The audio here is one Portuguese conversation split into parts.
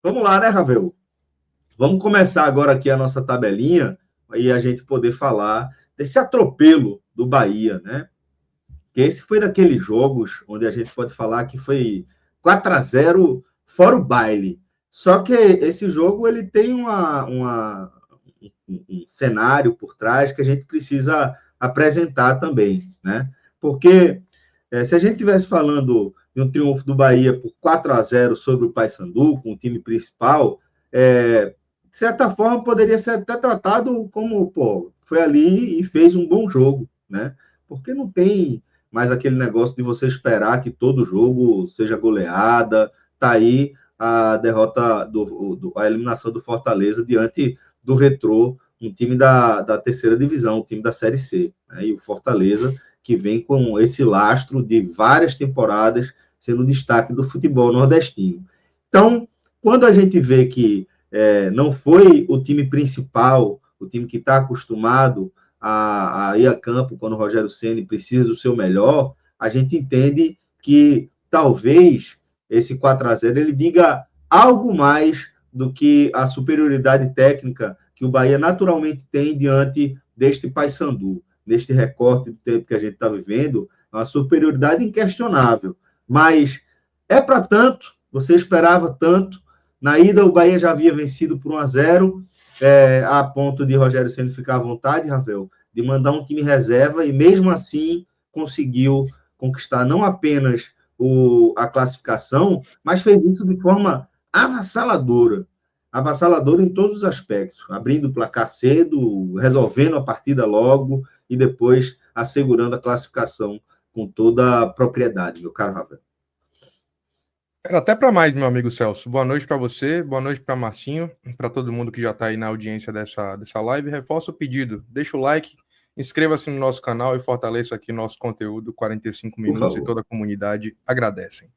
Vamos lá, né, Ravel? Vamos começar agora aqui a nossa tabelinha e a gente poder falar desse atropelo do Bahia, né? Que esse foi daqueles jogos onde a gente pode falar que foi 4-0 fora o baile. Só que esse jogo ele tem um cenário por trás que a gente precisa apresentar também, né? Porque se a gente estivesse falando de um triunfo do Bahia por 4-0 sobre o Paysandu, com o time principal, de certa forma poderia ser até tratado como, pô, foi ali e fez um bom jogo, né? Porque não tem mais aquele negócio de você esperar que todo jogo seja goleada. Tá aí a derrota, a eliminação do Fortaleza diante do Retrô, um time da terceira divisão, um time da Série C. Né? E o Fortaleza, que vem com esse lastro de várias temporadas sendo destaque do futebol nordestino. Então, quando a gente vê que não foi o time principal, o time que está acostumado a ir a campo quando o Rogério Ceni precisa do seu melhor, a gente entende que talvez esse 4-0 ele diga algo mais do que a superioridade técnica que o Bahia naturalmente tem diante deste Paysandu, neste recorte do tempo que a gente está vivendo, uma superioridade inquestionável. Mas é para tanto, você esperava tanto. Na ida, o Bahia já havia vencido por 1-0, a ponto de Rogério Ceni ficar à vontade, Ravel, de mandar um time reserva e mesmo assim conseguiu conquistar não apenas a classificação, mas fez isso de forma avassaladora. Avassaladora em todos os aspectos, abrindo o placar cedo, resolvendo a partida logo e depois assegurando a classificação com toda a propriedade, meu caro Ravel. Era até para mais, meu amigo Celso. Boa noite para você, boa noite para Marcinho, para todo mundo que já está aí na audiência dessa live. Reforço o pedido, deixa o like, inscreva-se no nosso canal e fortaleça aqui nosso conteúdo. 45 Por minutos e favor. toda a comunidade agradecem.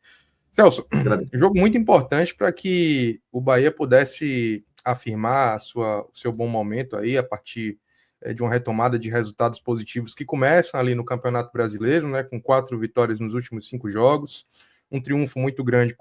Celso, jogo muito importante para que o Bahia pudesse afirmar o seu bom momento aí a partir de uma retomada de resultados positivos que começam ali no Campeonato Brasileiro, né, com 4 vitórias nos últimos 5 jogos, um triunfo muito grande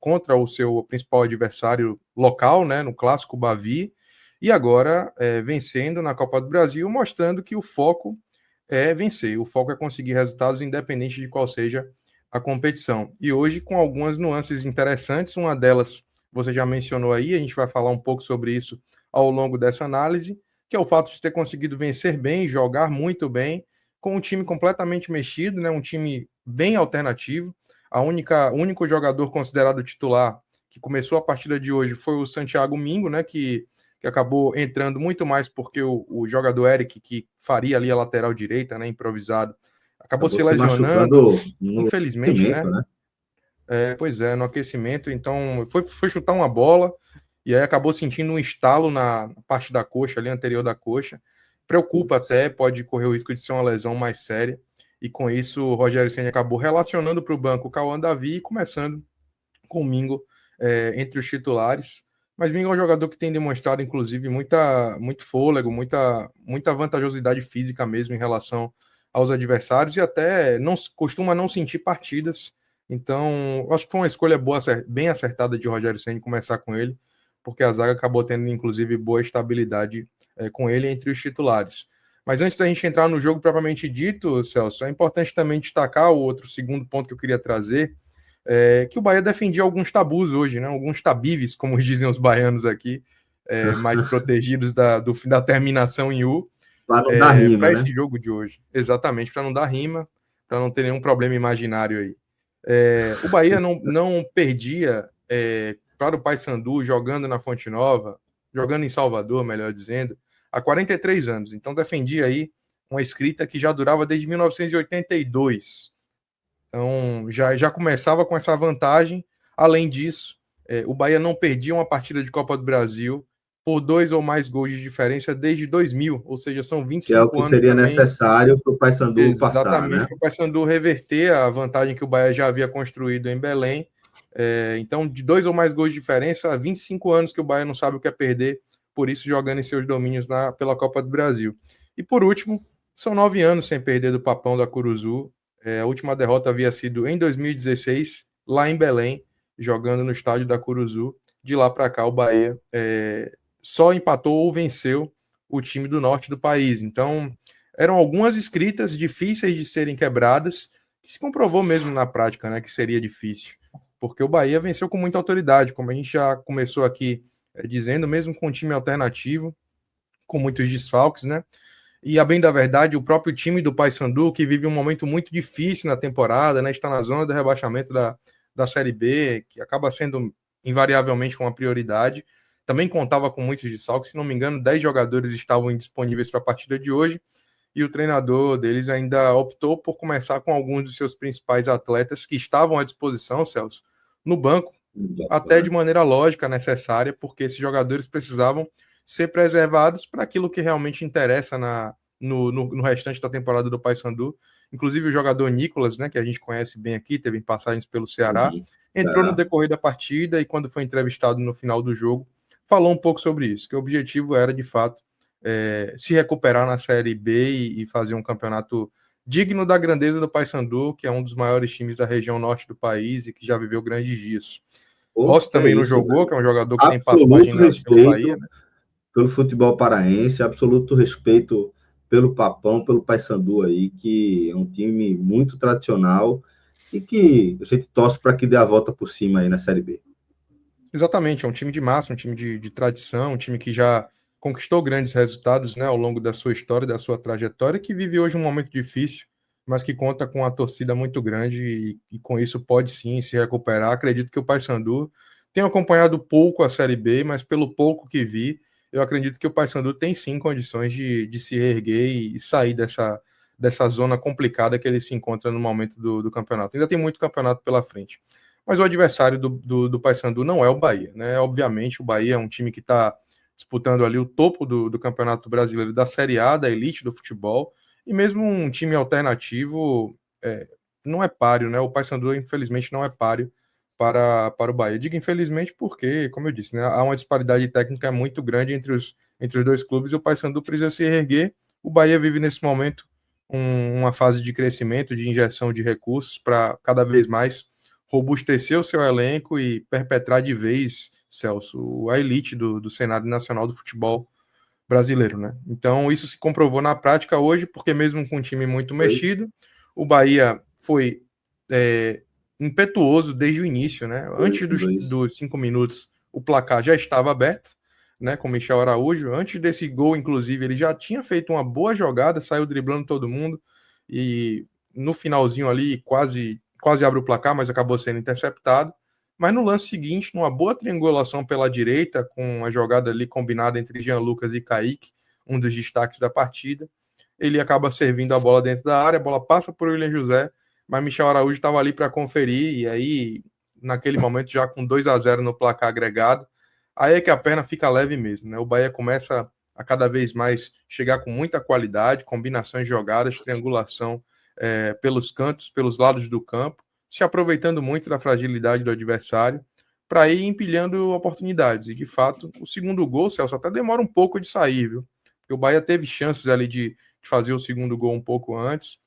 contra o seu principal adversário local, né, no Clássico Bavi, e agora vencendo na Copa do Brasil, mostrando que o foco é vencer, o foco é conseguir resultados independente de qual seja a competição. E hoje com algumas nuances interessantes, uma delas você já mencionou aí, a gente vai falar um pouco sobre isso ao longo dessa análise, que é o fato de ter conseguido vencer bem, jogar muito bem, com um time completamente mexido, né, um time bem alternativo. O único jogador considerado titular que começou a partida de hoje foi o Santiago Mingo, né, que acabou entrando muito mais porque o jogador Eric, que faria ali a lateral direita, né, improvisado, acabou se lesionando, machucando no infelizmente, cimento, né? né? Pois é, no aquecimento, então foi chutar uma bola e aí acabou sentindo um estalo na parte da coxa, ali anterior da coxa. Preocupa até, pode correr o risco de ser uma lesão mais séria. E com isso, o Rogério Ceni acabou relacionando para o banco o Cauã Davi e começando com o Mingo entre os titulares. Mas Mingo é um jogador que tem demonstrado, inclusive, muito fôlego, muita vantajosidade física mesmo em relação aos adversários e até costuma não sentir partidas. Então, acho que foi uma escolha boa, bem acertada de Rogério Ceni começar com ele, porque a zaga acabou tendo, inclusive, boa estabilidade com ele entre os titulares. Mas antes da gente entrar no jogo propriamente dito, Celso, é importante também destacar o outro segundo ponto que eu queria trazer, que o Bahia defendia alguns tabus hoje, né? Alguns tabives, como dizem os baianos aqui, mais protegidos do fim da terminação em U, Para não dar rima, para né? esse jogo de hoje. Exatamente, para não dar rima, para não ter nenhum problema imaginário aí. O Bahia não perdia para o Paysandu jogando na Fonte Nova, jogando em Salvador, melhor dizendo, há 43 anos. Então defendia aí uma escrita que já durava desde 1982. Então, já começava com essa vantagem. Além disso, o Bahia não perdia uma partida de Copa do Brasil por 2 ou mais gols de diferença desde 2000, ou seja, são Que é o 25 que anos seria também, necessário para o Paysandu passar, exatamente, né? para o Paysandu reverter a vantagem que o Bahia já havia construído em Belém. Então, de 2 ou mais gols de diferença, há 25 anos que o Bahia não sabe o que é perder, por isso jogando em seus domínios pela Copa do Brasil. E por último, são 9 anos sem perder do Papão da Curuzu. A última derrota havia sido em 2016, lá em Belém, jogando no estádio da Curuzu. de lá para cá o Bahia só empatou ou venceu o time do norte do país. Então, eram algumas escritas difíceis de serem quebradas, que se comprovou mesmo na prática, né, que seria difícil, porque o Bahia venceu com muita autoridade, como a gente já começou aqui dizendo, mesmo com um time alternativo, com muitos desfalques, né? E a bem da verdade, o próprio time do Paysandu, que vive um momento muito difícil na temporada, né? Está na zona do rebaixamento da Série B, que acaba sendo invariavelmente uma prioridade. Também contava com muitos desfalques, se não me engano, 10 jogadores estavam indisponíveis para a partida de hoje, e o treinador deles ainda optou por começar com alguns dos seus principais atletas que estavam à disposição, Celso, no banco, até de maneira lógica, necessária, porque esses jogadores precisavam ser preservados para aquilo que realmente interessa no restante da temporada do Paysandu. Inclusive o jogador Nicolas, né, que a gente conhece bem aqui, teve passagens pelo Ceará, entrou no decorrer da partida e quando foi entrevistado no final do jogo, falou um pouco sobre isso, que o objetivo era, de fato, se recuperar na Série B e fazer um campeonato digno da grandeza do Paysandu, que é um dos maiores times da região norte do país e que já viveu grandes dias. Rossi também não jogou, que é um jogador que tem passagem pelo Bahia, né? Pelo futebol paraense, absoluto respeito pelo Papão, pelo Paysandu aí, que é um time muito tradicional e que a gente torce para que dê a volta por cima aí na Série B. Exatamente, é um time de massa, um time de tradição, um time que já conquistou grandes resultados, né, ao longo da sua história, da sua trajetória, que vive hoje um momento difícil, mas que conta com uma torcida muito grande e com isso pode sim se recuperar. Acredito que o Paysandu tem acompanhado pouco a Série B, mas pelo pouco que vi, eu acredito que o Paysandu tem sim condições de se reerguer e sair dessa zona complicada que ele se encontra no momento do campeonato. Ainda tem muito campeonato pela frente. Mas o adversário do Paysandu não é o Bahia, né? Obviamente, o Bahia é um time que está disputando ali o topo do Campeonato Brasileiro da Série A, da elite do futebol, e mesmo um time alternativo não é páreo, né? O Paysandu, infelizmente, não é páreo para o Bahia. Digo infelizmente porque, como eu disse, né, há uma disparidade técnica muito grande entre os dois clubes e o Paysandu precisa se erguer. O Bahia vive nesse momento uma fase de crescimento, de injeção de recursos para cada vez mais robustecer o seu elenco e perpetrar de vez, Celso, a elite do cenário nacional do futebol brasileiro, né? Então, isso se comprovou na prática hoje, porque mesmo com um time muito mexido, o Bahia foi impetuoso desde o início, né? Antes dos 5 minutos, o placar já estava aberto, né? Com Michel Araújo. Antes desse gol, inclusive, ele já tinha feito uma boa jogada, saiu driblando todo mundo e no finalzinho ali quase abre o placar, mas acabou sendo interceptado. Mas no lance seguinte, numa boa triangulação pela direita, com a jogada ali combinada entre Jean Lucas e Kaique, um dos destaques da partida, ele acaba servindo a bola dentro da área, a bola passa por William José, mas Michel Araújo estava ali para conferir, e aí, naquele momento, já com 2-0 no placar agregado, aí é que a perna fica leve mesmo, né? O Bahia começa a cada vez mais chegar com muita qualidade, combinações de jogadas, triangulação pelos cantos, pelos lados do campo, se aproveitando muito da fragilidade do adversário para ir empilhando oportunidades. E, de fato, o segundo gol, Celso, até demora um pouco de sair, viu? Porque o Bahia teve chances ali de fazer o segundo gol um pouco antes,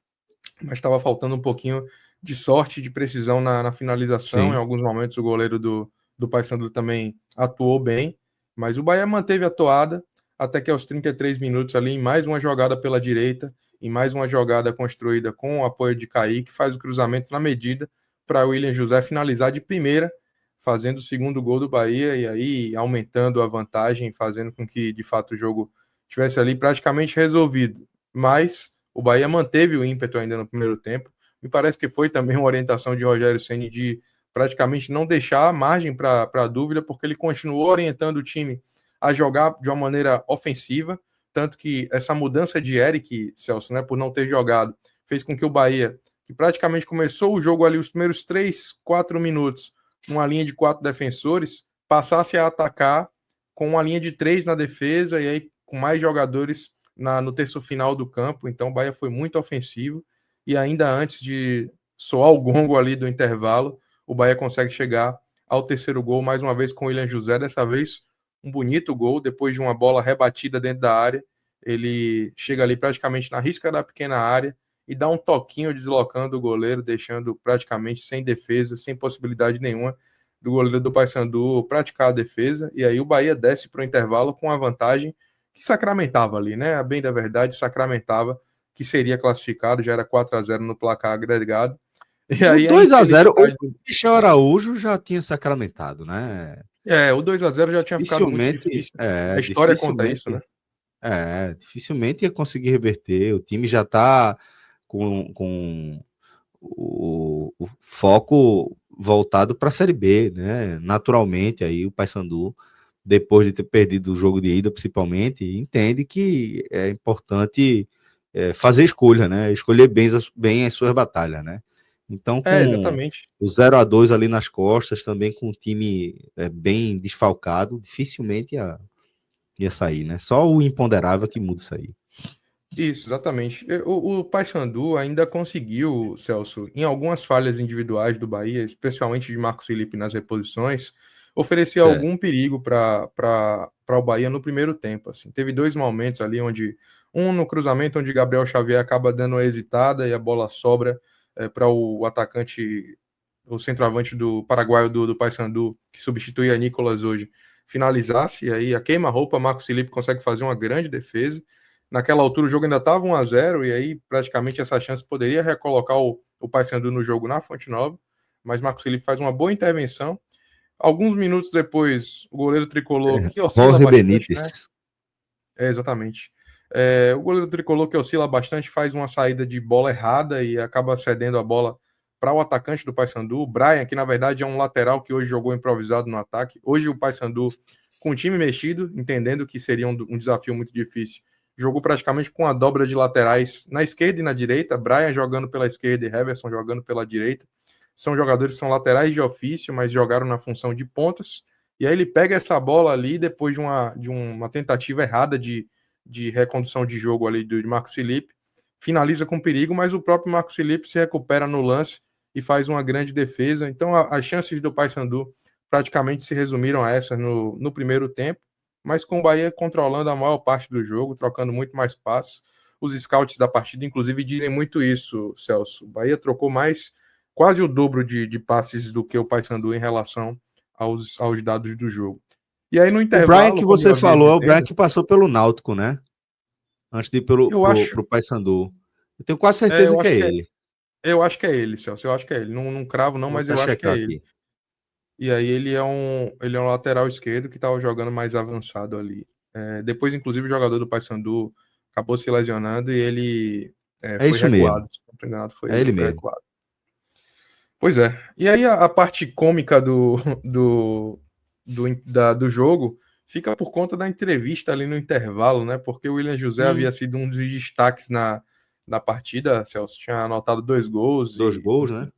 mas estava faltando um pouquinho de sorte, de precisão na finalização. Sim. Em alguns momentos o goleiro do Paysandu também atuou bem, mas o Bahia manteve a toada até que aos 33 minutos ali, em mais uma jogada pela direita, em mais uma jogada construída com o apoio de Kaique, faz o cruzamento na medida para William José finalizar de primeira, fazendo o segundo gol do Bahia e aí aumentando a vantagem, fazendo com que, de fato, o jogo estivesse ali praticamente resolvido. Mas o Bahia manteve o ímpeto ainda no primeiro tempo. Me parece que foi também uma orientação de Rogério Ceni de praticamente não deixar margem para dúvida, porque ele continuou orientando o time a jogar de uma maneira ofensiva, tanto que essa mudança de Eric, Celso, né, por não ter jogado, fez com que o Bahia, que praticamente começou o jogo ali os primeiros 3, 4 minutos, numa linha de 4 defensores, passasse a atacar com uma linha de 3 na defesa e aí com mais jogadores no terço final do campo. Então o Bahia foi muito ofensivo e ainda antes de soar o gongo ali do intervalo, o Bahia consegue chegar ao terceiro gol, mais uma vez com o William José, dessa vez um bonito gol, depois de uma bola rebatida dentro da área, ele chega ali praticamente na risca da pequena área e dá um toquinho deslocando o goleiro, deixando praticamente sem defesa, sem possibilidade nenhuma do goleiro do Paysandu praticar a defesa, e aí o Bahia desce para o intervalo com a vantagem que sacramentava ali, né? A bem da verdade, sacramentava que seria classificado, já era 4-0 no placar agregado. E o aí 2-0, o Michel Araújo já tinha sacramentado, né? O 2-0 já tinha ficado muito difícil. A história conta isso, né? Dificilmente ia conseguir reverter. O time já está com o foco voltado para a Série B, né? Naturalmente, aí o Paysandu, depois de ter perdido o jogo de ida, principalmente, entende que é importante fazer escolha, né? Escolher bem as suas batalhas, né? Então, com exatamente. O 0-2 ali nas costas, também com o time bem desfalcado, dificilmente ia sair, né? Só o imponderável que muda isso aí. Isso, exatamente. O Paysandu ainda conseguiu, Celso, em algumas falhas individuais do Bahia, especialmente de Marcos Felipe nas reposições, oferecer algum perigo para o Bahia no primeiro tempo. Assim. Teve 2 momentos ali, um no cruzamento, onde Gabriel Xavier acaba dando a hesitada e a bola sobra para o atacante, o centroavante do paraguaio do Paysandu, que substitui a Nicolas hoje, finalizasse, e aí a queima-roupa, Marcos Felipe consegue fazer uma grande defesa. Naquela altura o jogo ainda estava 1-0 e aí praticamente essa chance poderia recolocar o Paysandu no jogo na Fonte Nova, mas Marcos Felipe faz uma boa intervenção. Alguns minutos depois, o goleiro tricolor, que oscila Jorge bastante, Benítez. né? Exatamente. O goleiro tricolor, que oscila bastante, faz uma saída de bola errada e acaba cedendo a bola para o atacante do Paysandu, o Brian, que na verdade é um lateral que hoje jogou improvisado no ataque. Hoje o Paysandu, com o time mexido, entendendo que seria um desafio muito difícil, jogou praticamente com a dobra de laterais na esquerda e na direita, Brian jogando pela esquerda e Heverson jogando pela direita. São jogadores que são laterais de ofício, mas jogaram na função de pontas. E aí ele pega essa bola ali, depois de uma tentativa errada de recondução de jogo ali de Marcos Felipe, finaliza com perigo, mas o próprio Marcos Felipe se recupera no lance e faz uma grande defesa. Então as chances do Paysandu praticamente se resumiram a essas no primeiro tempo, mas com o Bahia controlando a maior parte do jogo, trocando muito mais passes. Os scouts da partida, inclusive, dizem muito isso, Celso. O Bahia trocou quase o dobro de passes do que o Paysandu em relação aos dados do jogo. E aí no intervalo... O Brian que você falou é o Brian que passou pelo Náutico, né? Antes de ir pro Paysandu. Eu tenho quase certeza que é ele. Eu acho que é ele, Celso. Eu acho que é ele. Não cravo não, mas eu acho que é ele. E aí ele é um lateral esquerdo que estava jogando mais avançado ali. Depois, inclusive, o jogador do Paysandu acabou se lesionando e ele foi recuado. Se não estou enganado, foi ele mesmo. Recuado. Pois é. E aí a parte cômica do jogo fica por conta da entrevista ali no intervalo, né? Porque o William José havia sido um dos destaques na partida, Celso. Tinha anotado 2 gols. 2 gols, né?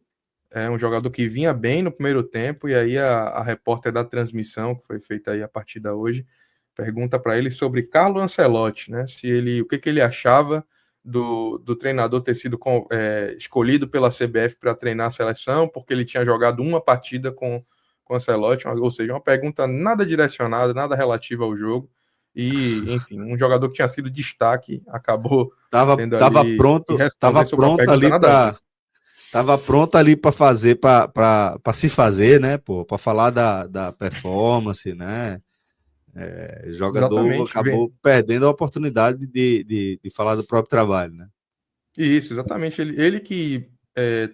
É um jogador que vinha bem no primeiro tempo, e aí a repórter da transmissão, que foi feita aí a partida hoje, pergunta para ele sobre Carlo Ancelotti, né? O que ele achava do treinador ter sido escolhido pela CBF para treinar a seleção, porque ele tinha jogado uma partida com Ancelotti, ou seja, uma pergunta nada direcionada, nada relativa ao jogo, e, enfim, um jogador que tinha sido destaque acabou tava pronto ali para tava pronto ali para fazer, para se fazer, né, pô, para falar da performance, né? Jogador exatamente, acabou perdendo a oportunidade de falar do próprio trabalho, né? Isso, exatamente. Ele que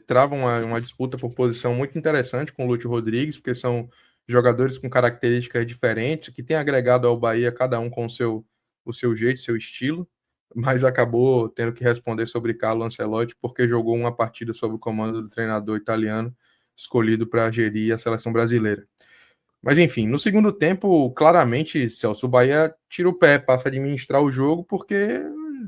trava uma disputa por posição muito interessante com o Lúcio Rodrigues, porque são jogadores com características diferentes, que têm agregado ao Bahia, cada um com o seu jeito, seu estilo, mas acabou tendo que responder sobre Carlo Ancelotti, porque jogou uma partida sob o comando do treinador italiano, escolhido para gerir a seleção brasileira. Mas enfim, no segundo tempo, claramente, Celso, o Bahia tira o pé, passa a administrar o jogo, porque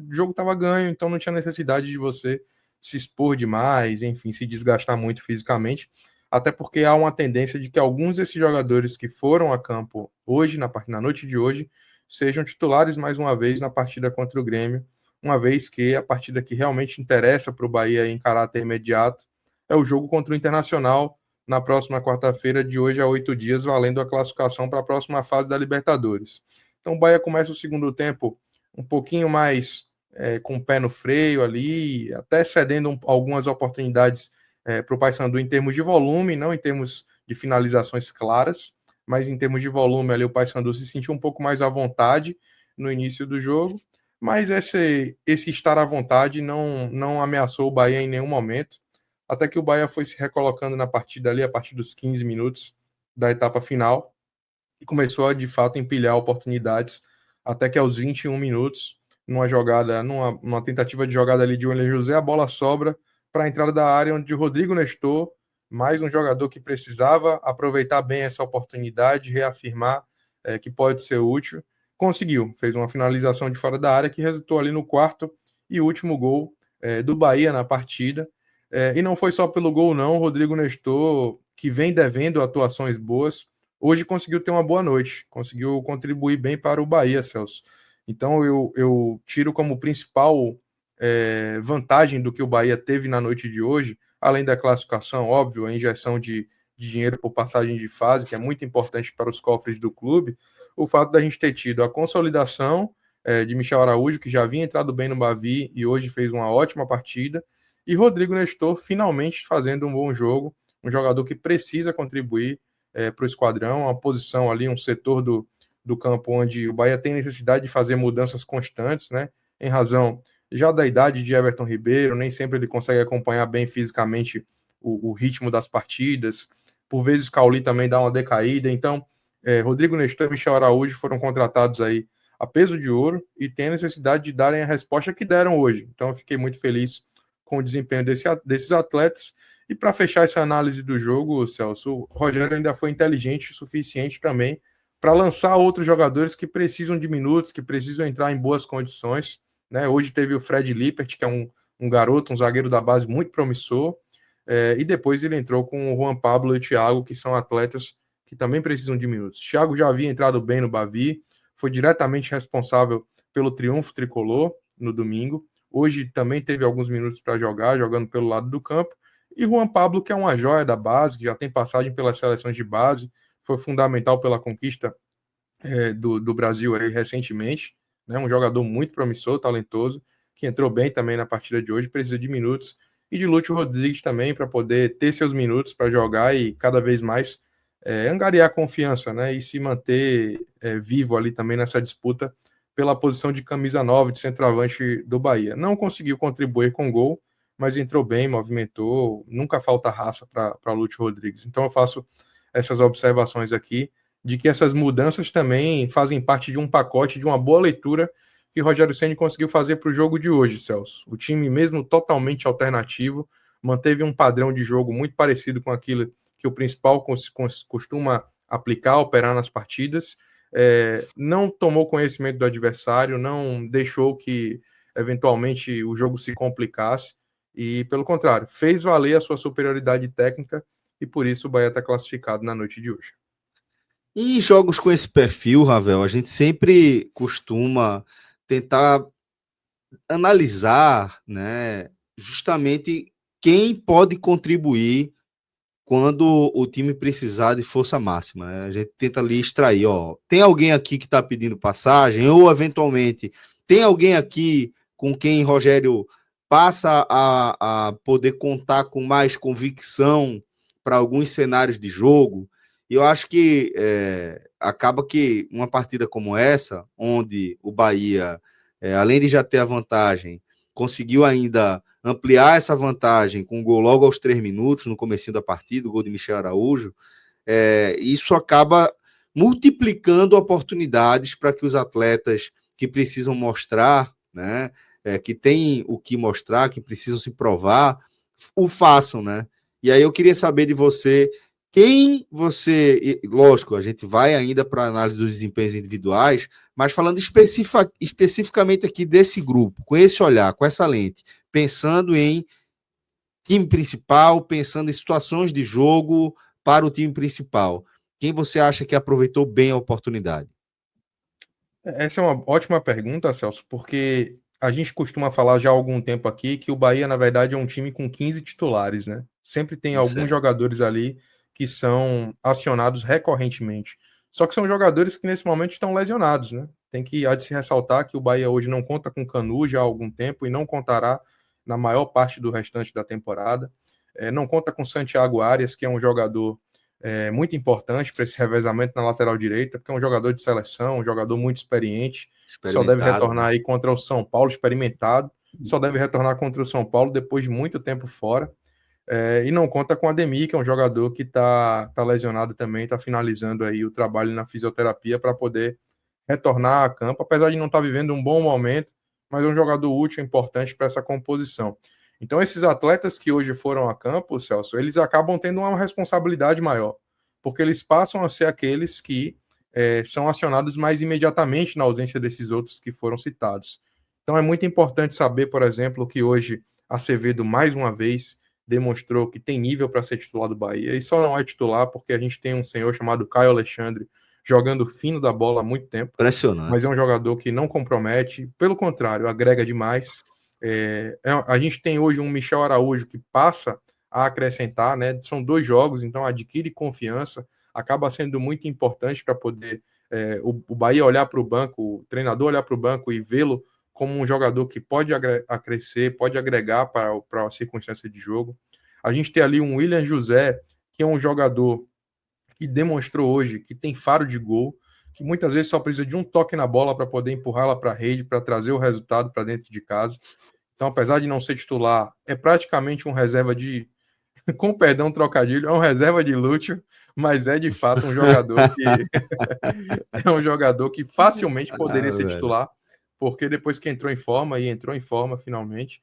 o jogo estava ganho, então não tinha necessidade de você se expor demais, enfim, se desgastar muito fisicamente, até porque há uma tendência de que alguns desses jogadores que foram a campo hoje, na noite de hoje, sejam titulares mais uma vez na partida contra o Grêmio, uma vez que a partida que realmente interessa para o Bahia em caráter imediato é o jogo contra o Internacional, na próxima quarta-feira, de hoje a 8 dias, valendo a classificação para a próxima fase da Libertadores. Então o Bahia começa o segundo tempo um pouquinho mais com o pé no freio ali, até cedendo algumas oportunidades para o Paysandu em termos de volume, não em termos de finalizações claras, mas em termos de volume ali o Paysandu se sentiu um pouco mais à vontade no início do jogo, mas esse estar à vontade não ameaçou o Bahia em nenhum momento, até que o Bahia foi se recolocando na partida ali a partir dos 15 minutos da etapa final e começou a de fato empilhar oportunidades até que aos 21 minutos, numa tentativa de jogada ali de Willian José, a bola sobra para a entrada da área onde o Rodrigo Nestor, mais um jogador que precisava aproveitar bem essa oportunidade, reafirmar que pode ser útil, conseguiu, fez uma finalização de fora da área que resultou ali no quarto e último gol do Bahia na partida. E não foi só pelo gol não, o Rodrigo Nestor, que vem devendo atuações boas, hoje conseguiu ter uma boa noite, conseguiu contribuir bem para o Bahia, Celso. Então eu tiro como principal vantagem do que o Bahia teve na noite de hoje, além da classificação, óbvio, a injeção de dinheiro por passagem de fase, que é muito importante para os cofres do clube, o fato da gente ter tido a consolidação de Michel Araújo, que já havia entrado bem no Bavi e hoje fez uma ótima partida, e Rodrigo Nestor finalmente fazendo um bom jogo, um jogador que precisa contribuir para o esquadrão, uma posição ali, um setor do campo onde o Bahia tem necessidade de fazer mudanças constantes, né? Em razão já da idade de Everton Ribeiro, nem sempre ele consegue acompanhar bem fisicamente o ritmo das partidas, por vezes o Cauli também dá uma decaída, então Rodrigo Nestor e Michel Araújo foram contratados aí a peso de ouro e tem a necessidade de darem a resposta que deram hoje, então eu fiquei muito feliz com o desempenho desses atletas. E para fechar essa análise do jogo, Celso, o Rogério ainda foi inteligente o suficiente também para lançar outros jogadores que precisam de minutos, que precisam entrar em boas condições, né? Hoje teve o Fred Lippert, que é um garoto, um zagueiro da base muito promissor, e depois ele entrou com o Juan Pablo e o Thiago, que são atletas que também precisam de minutos. O Thiago já havia entrado bem no Bavi, foi diretamente responsável pelo triunfo tricolor no domingo. Hoje também teve alguns minutos para jogar, jogando pelo lado do campo. E Juan Pablo, que é uma joia da base, que já tem passagem pelas seleções de base, foi fundamental pela conquista do Brasil aí recentemente, né? Um jogador muito promissor, talentoso, que entrou bem também na partida de hoje, precisa de minutos, e de Lúcio Rodrigues também, para poder ter seus minutos para jogar e cada vez mais angariar confiança, né? E se manter vivo ali também nessa disputa pela posição de camisa 9 de centroavante do Bahia. Não conseguiu contribuir com gol, mas entrou bem, movimentou, nunca falta raça para Lúcio Rodrigues. Então eu faço essas observações aqui, de que essas mudanças também fazem parte de um pacote, de uma boa leitura que Rogério Ceni conseguiu fazer para o jogo de hoje, Celso. O time, mesmo totalmente alternativo, manteve um padrão de jogo muito parecido com aquilo que o principal costuma aplicar, operar nas partidas, não tomou conhecimento do adversário, não deixou que eventualmente o jogo se complicasse, e, pelo contrário, fez valer a sua superioridade técnica e, por isso, o Bahia está classificado na noite de hoje. Em jogos com esse perfil, Ravel, a gente sempre costuma tentar analisar, né, justamente quem pode contribuir quando o time precisar de força máxima, né? A gente tenta ali extrair, tem alguém aqui que está pedindo passagem, ou, eventualmente, tem alguém aqui com quem Rogério passa a poder contar com mais convicção para alguns cenários de jogo. E eu acho que acaba que uma partida como essa, onde o Bahia, além de já ter a vantagem, conseguiu ainda ampliar essa vantagem com um gol logo aos 3 minutos, no comecinho da partida, o gol de Michel Araújo, isso acaba multiplicando oportunidades para que os atletas que precisam mostrar, né, que têm o que mostrar, que precisam se provar, o façam, né? E aí eu queria saber de você, quem você... Lógico, a gente vai ainda para a análise dos desempenhos individuais, mas falando especificamente aqui desse grupo, com esse olhar, com essa lente, pensando em time principal, pensando em situações de jogo para o time principal, quem você acha que aproveitou bem a oportunidade? Essa é uma ótima pergunta, Celso, porque a gente costuma falar já há algum tempo aqui que o Bahia, na verdade, é um time com 15 titulares, né? Sempre tem alguns jogadores ali que são acionados recorrentemente. Só que são jogadores que nesse momento estão lesionados, né? Há de se ressaltar que o Bahia hoje não conta com Canu já há algum tempo e não contará na maior parte do restante da temporada. Não conta com Santiago Arias, que é um jogador muito importante para esse revezamento na lateral direita, porque é um jogador de seleção, um jogador muito experiente, só deve retornar aí contra o São Paulo, experimentado, só deve retornar contra o São Paulo depois de muito tempo fora, e não conta com o Ademir, que é um jogador que tá lesionado também, está finalizando aí o trabalho na fisioterapia para poder retornar a campo, apesar de não estar vivendo um bom momento, mas é um jogador útil, importante para essa composição. Então, esses atletas que hoje foram a campo, Celso, eles acabam tendo uma responsabilidade maior, porque eles passam a ser aqueles que são acionados mais imediatamente na ausência desses outros que foram citados. Então, é muito importante saber, por exemplo, que hoje Acevedo, mais uma vez, demonstrou que tem nível para ser titular do Bahia, e só não é titular porque a gente tem um senhor chamado Caio Alexandre, jogando fino da bola há muito tempo. Impressionante. Mas é um jogador que não compromete, pelo contrário, agrega demais. A gente tem hoje um Michel Araújo que passa a acrescentar, né? São 2 jogos, então adquire confiança, acaba sendo muito importante para poder o Bahia olhar para o banco, o treinador olhar para o banco e vê-lo como um jogador que pode crescer, pode agregar para a circunstância de jogo. A gente tem ali um William José, que é um jogador que demonstrou hoje que tem faro de gol, que muitas vezes só precisa de um toque na bola para poder empurrá-la para a rede, para trazer o resultado para dentro de casa. Então, apesar de não ser titular, é praticamente um reserva de, com perdão, trocadilho, é um reserva de Lúcio, mas é de fato um jogador que é um jogador que facilmente poderia ser titular, porque depois que entrou em forma, e entrou em forma finalmente,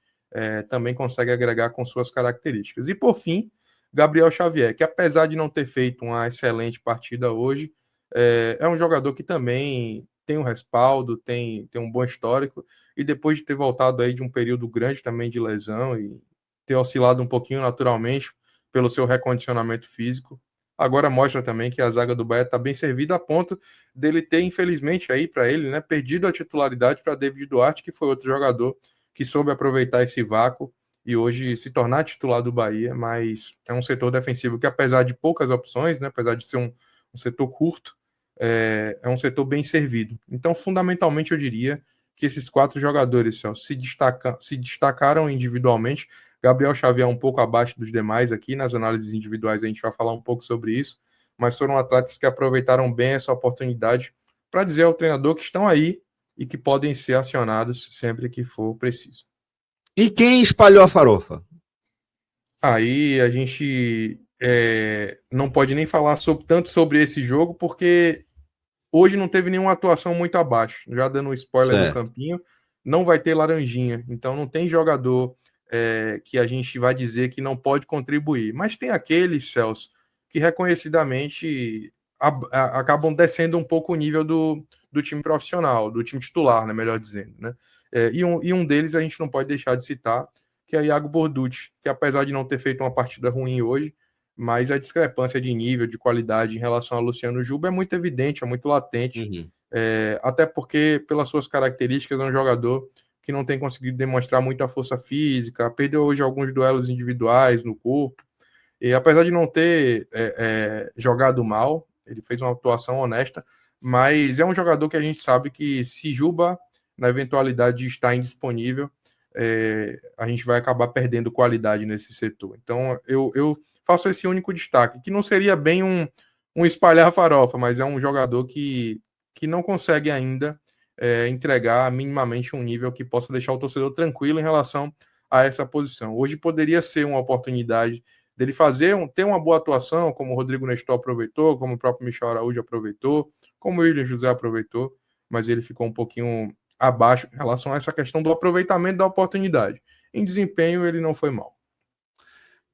também consegue agregar com suas características. E por fim, Gabriel Xavier, que apesar de não ter feito uma excelente partida hoje, é um jogador que também tem um respaldo, tem um bom histórico, e depois de ter voltado aí de um período grande também de lesão e ter oscilado um pouquinho naturalmente pelo seu recondicionamento físico, agora mostra também que a zaga do Bahia está bem servida a ponto dele ter, infelizmente, aí para ele, né, perdido a titularidade para David Duarte, que foi outro jogador que soube aproveitar esse vácuo e hoje se tornar titular do Bahia, mas é um setor defensivo que, apesar de poucas opções, né, apesar de ser um setor curto, é um setor bem servido. Então, fundamentalmente, eu diria que esses 4 jogadores se destacaram individualmente. Gabriel Xavier um pouco abaixo dos demais aqui, nas análises individuais a gente vai falar um pouco sobre isso, mas foram atletas que aproveitaram bem essa oportunidade para dizer ao treinador que estão aí e que podem ser acionados sempre que for preciso. E quem espalhou a farofa? Aí a gente não pode nem falar tanto sobre esse jogo, porque hoje não teve nenhuma atuação muito abaixo. Já dando um spoiler no campinho, não vai ter Laranjinha. Então não tem jogador que a gente vai dizer que não pode contribuir. Mas tem aqueles, Celso, que reconhecidamente acabam descendo um pouco o nível do time profissional, do time titular, né, melhor dizendo, né? E um deles a gente não pode deixar de citar, que é Iago Borducci, que apesar de não ter feito uma partida ruim hoje, mas a discrepância de nível, de qualidade em relação a Luciano Juba é muito evidente, é muito latente, até porque, pelas suas características, é um jogador que não tem conseguido demonstrar muita força física, perdeu hoje alguns duelos individuais no corpo, e apesar de não ter jogado mal, ele fez uma atuação honesta, mas é um jogador que a gente sabe que se Juba, na eventualidade de estar indisponível, a gente vai acabar perdendo qualidade nesse setor. Então, eu faço esse único destaque, que não seria bem um espalhar farofa, mas é um jogador que não consegue ainda entregar minimamente um nível que possa deixar o torcedor tranquilo em relação a essa posição. Hoje poderia ser uma oportunidade dele ter uma boa atuação, como o Rodrigo Nestor aproveitou, como o próprio Michel Araújo aproveitou, como o William José aproveitou, mas ele ficou um pouquinho abaixo em relação a essa questão do aproveitamento da oportunidade. Em desempenho, ele não foi mal.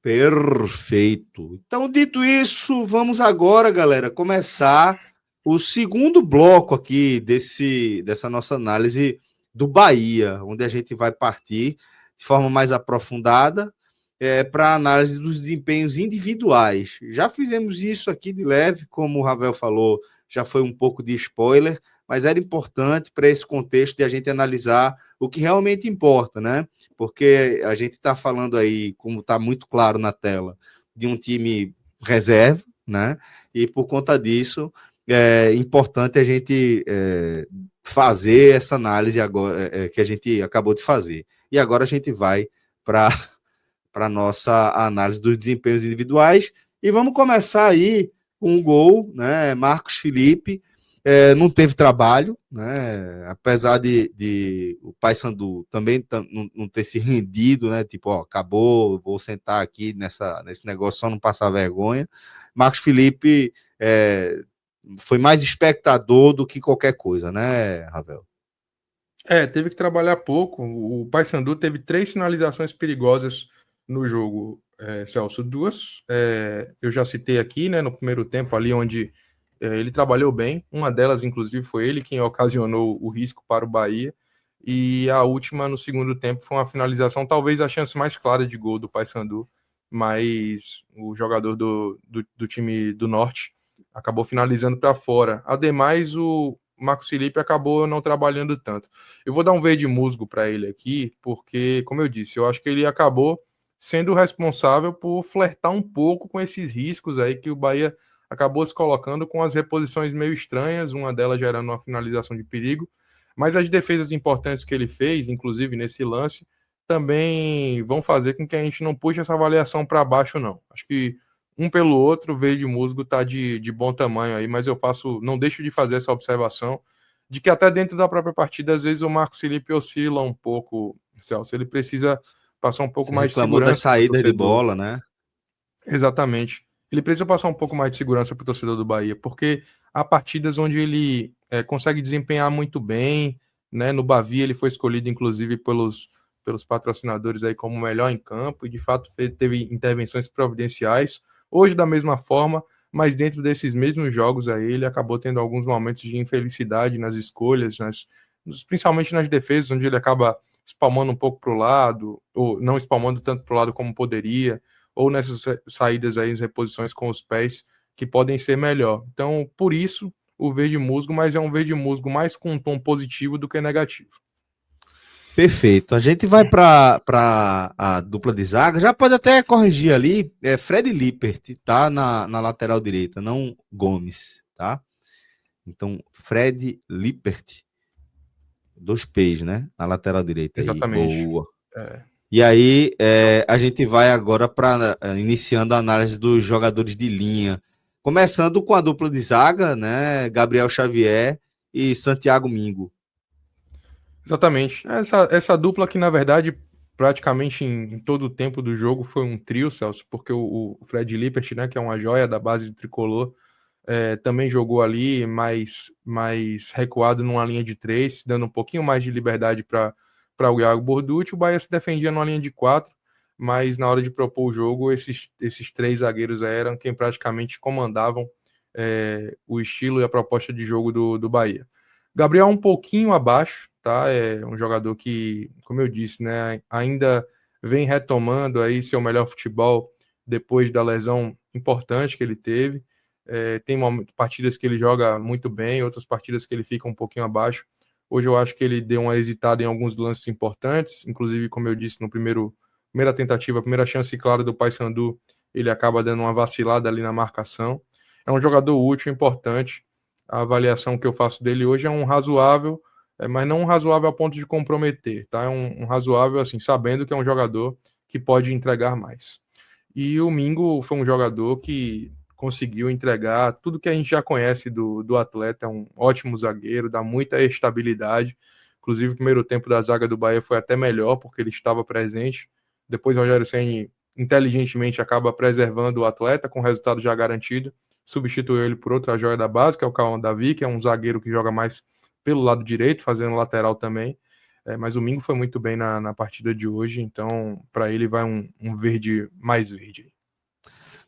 Perfeito. Então, dito isso, vamos agora, galera, começar o segundo bloco aqui dessa nossa análise do Bahia, onde a gente vai partir de forma mais aprofundada para a análise dos desempenhos individuais. Já fizemos isso aqui de leve, como o Ravel falou, já foi um pouco de spoiler, mas era importante para esse contexto de a gente analisar o que realmente importa, né? Porque a gente está falando aí, como está muito claro na tela, de um time reserva, né? E por conta disso, é importante a gente fazer essa análise agora que a gente acabou de fazer. E agora a gente vai para a nossa análise dos desempenhos individuais e vamos começar aí um gol, né? Marcos Felipe não teve trabalho, né? Apesar de o Paysandu também não ter se rendido, né? Tipo, ó, acabou, vou sentar aqui nesse negócio só não passar vergonha. Marcos Felipe foi mais espectador do que qualquer coisa, né, Ravel? Teve que trabalhar pouco. O Paysandu teve 3 finalizações perigosas no jogo, Celso. 2 eu já citei aqui, né, no primeiro tempo ali, onde ele trabalhou bem. Uma delas, inclusive, foi ele quem ocasionou o risco para o Bahia. E a última, no segundo tempo, foi uma finalização, talvez a chance mais clara de gol do Paysandu, mas o jogador do time do Norte acabou finalizando para fora. Ademais, o Marcos Felipe acabou não trabalhando tanto. Eu vou dar um verde musgo para ele aqui, porque, como eu disse, eu acho que ele acabou sendo responsável por flertar um pouco com esses riscos aí que o Bahia acabou se colocando, com as reposições meio estranhas, uma delas gerando uma finalização de perigo, mas as defesas importantes que ele fez, inclusive nesse lance, também vão fazer com que a gente não puxe essa avaliação para baixo, não. Acho que um pelo outro, o verde musgo está de bom tamanho aí, mas eu não deixo de fazer essa observação de que até dentro da própria partida, às vezes o Marcos Felipe oscila um pouco, Celso, ele precisa passar um pouco Você mais de reclamou das segurança para o saídas de torcedor. bola, né? Exatamente. Ele precisa passar um pouco mais de segurança para o torcedor do Bahia, porque há partidas onde ele consegue desempenhar muito bem, né? No Bavi ele foi escolhido, inclusive, pelos patrocinadores aí como o melhor em campo, e de fato teve intervenções providenciais. Hoje, da mesma forma, mas dentro desses mesmos jogos aí, ele acabou tendo alguns momentos de infelicidade nas escolhas, principalmente nas defesas, onde ele acaba espalmando um pouco para o lado, ou não espalmando tanto para o lado como poderia, ou nessas saídas aí, as reposições com os pés, que podem ser melhor. Então, por isso, o verde musgo, mas é um verde musgo mais com um tom positivo do que negativo. Perfeito. A gente vai para a dupla de zaga. Já pode até corrigir ali. Fred Lippert, tá? Na lateral direita, não Gomes, tá? Então, Fred Lippert, 2 P's, né? Na lateral direita aí. Exatamente. Boa. E aí, a gente vai agora para iniciando a análise dos jogadores de linha. Começando com a dupla de zaga, né? Gabriel Xavier e Santiago Mingo. Exatamente. Essa dupla que, na verdade, praticamente em todo o tempo do jogo foi um trio, Celso, porque o Fred Lippert, né, que é uma joia da base do tricolor, também jogou ali mais recuado numa linha de 3, dando um pouquinho mais de liberdade para o Iago Borducci. O Bahia se defendia numa linha de 4, mas na hora de propor o jogo, esses 3 zagueiros eram quem praticamente comandavam o estilo e a proposta de jogo do Bahia. Gabriel um pouquinho abaixo, tá? É um jogador que, como eu disse, né, ainda vem retomando aí seu melhor futebol depois da lesão importante que ele teve. Tem partidas que ele joga muito bem, outras partidas que ele fica um pouquinho abaixo. Hoje eu acho que ele deu uma hesitada em alguns lances importantes, inclusive, como eu disse, primeira tentativa, a primeira chance clara do Paysandu, ele acaba dando uma vacilada ali na marcação. É um jogador útil, importante. A avaliação que eu faço dele hoje é um razoável, mas não um razoável a ponto de comprometer, tá? É um razoável, assim, sabendo que é um jogador que pode entregar mais. E o Mingo foi um jogador que conseguiu entregar tudo que a gente já conhece do atleta, é um ótimo zagueiro, dá muita estabilidade. Inclusive, o primeiro tempo da zaga do Bahia foi até melhor, porque ele estava presente. Depois, o Rogério Ceni inteligentemente acaba preservando o atleta, com o resultado já garantido. Substituiu ele por outra joia da base, que é o Cauã Davi, que é um zagueiro que joga mais pelo lado direito, fazendo lateral também. Mas o Mingo foi muito bem na partida de hoje, então para ele vai um verde mais verde.